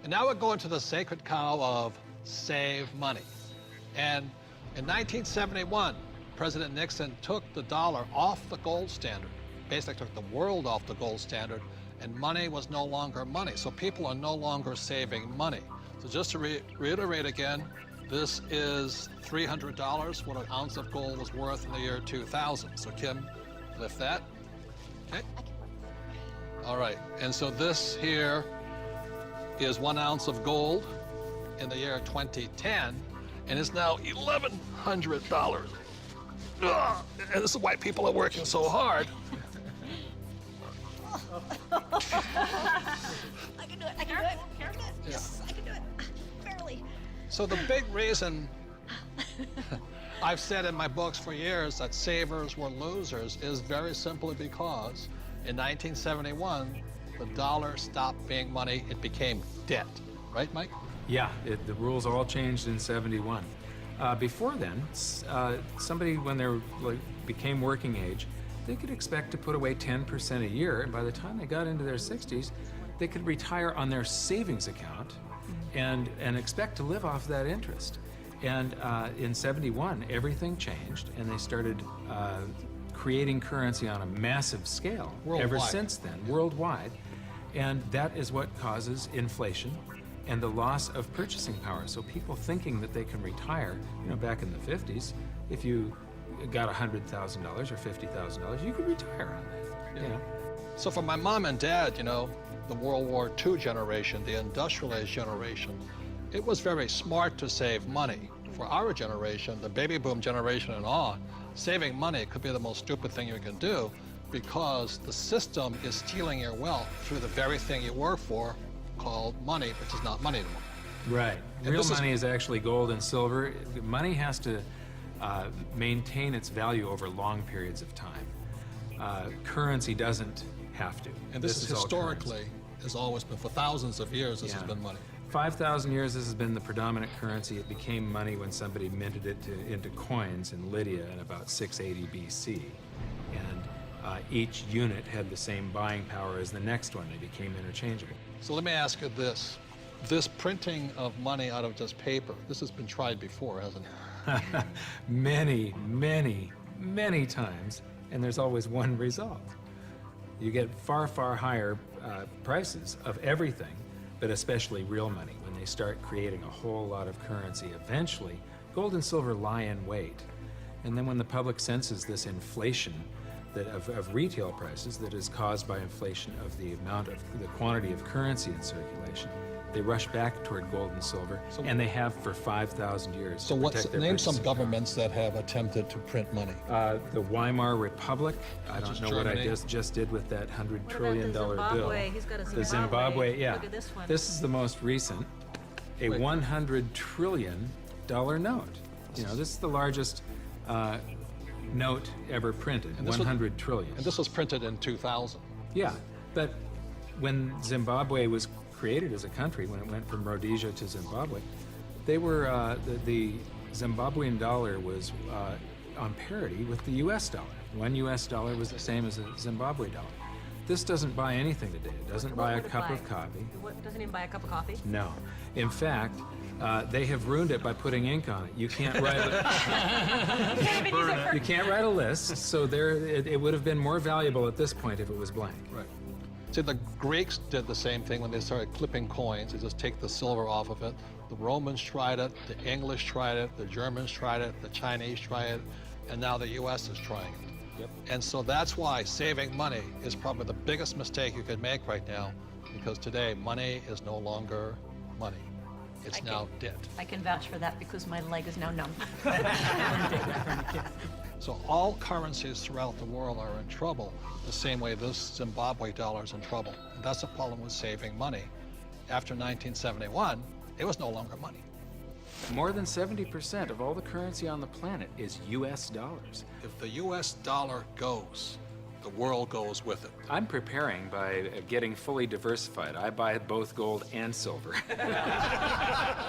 And now we're going to the sacred cow of save money. And in 1971, President Nixon took the dollar off the gold standard, basically took the world off the gold standard, and money was no longer money. So people are no longer saving money. So just to reiterate again, this is $300, what an ounce of gold was worth in the year 2000. So Kim, lift that. Okay. All right, and so this here is 1 ounce of gold in the year 2010, and it's now $1,100. Ugh, and this is why people are working so hard. I can do it, I can do it. Careful. Yes, I can do it. Barely. So the big reason I've said in my books for years that savers were losers is very simply because in 1971, the dollar stopped being money, it became debt. Right, Mike? Yeah, the rules all changed in '71. Before then, somebody, when they became working age, they could expect to put away 10% a year, and by the time they got into their 60s, they could retire on their savings account and expect to live off that interest. And in '71, everything changed, and they started creating currency on a massive scale. Worldwide. Ever since then, worldwide. And that is what causes inflation and the loss of purchasing power. So people thinking that they can retire, you know, back in the 50s, if you got $100,000 or $50,000, you could retire on that, you know. So for my mom and dad, you know, the World War II generation, the industrial age generation, it was very smart to save money. For our generation, the baby boom generation and on, saving money could be the most stupid thing you can do because the system is stealing your wealth through the very thing you work for, called money, which is not money anymore. Right. Real money is actually gold and silver. Money has to maintain its value over long periods of time. Currency doesn't have to. And this is historically, has always been, for thousands of years, this has been money. 5,000 years, this has been the predominant currency. It became money when somebody minted it into coins in Lydia in about 680 BC. And each unit had the same buying power as the next one. They became interchangeable. So let me ask you this. This printing of money out of just paper, this has been tried before, hasn't it? Many, many, many times, and there's always one result. You get far, far higher prices of everything, but especially real money, when they start creating a whole lot of currency. Eventually, gold and silver lie in wait. And then when the public senses this inflation of retail prices that is caused by inflation of the quantity of currency in circulation, they rush back toward gold and silver, and they have for 5,000 years. So name some governments that have attempted to print money. The Weimar Republic. I don't know Germany. what I just did with that $100 trillion bill. He's got a Zimbabwe. The Zimbabwe, yeah. Look at this one. This is the most recent, a $100 trillion note. You know, this is the largest note ever printed, 100 trillion. And this was printed in 2000. Yeah, but when Zimbabwe was created as a country, when it went from Rhodesia to Zimbabwe, they were, the Zimbabwean dollar was on parity with the US dollar. One US dollar was the same as a Zimbabwe dollar. This doesn't buy anything today. It doesn't buy a cup of coffee. Doesn't even buy a cup of coffee? No. In fact, they have ruined it by putting ink on it. You can't write you can't write a list, so it would have been more valuable at this point if it was blank. Right. See, the Greeks did the same thing when they started clipping coins. They just take the silver off of it. The Romans tried it, the English tried it, the Germans tried it, the Chinese tried it, and now the US is trying it. Yep. And so that's why saving money is probably the biggest mistake you could make right now, because today money is no longer money. It's now debt. I can vouch for that because my leg is now numb. So all currencies throughout the world are in trouble, the same way this Zimbabwe dollar is in trouble. And that's the problem with saving money. After 1971, it was no longer money. More than 70% of all the currency on the planet is US dollars. If the US dollar goes, the world goes with it. I'm preparing by getting fully diversified. I buy both gold and silver.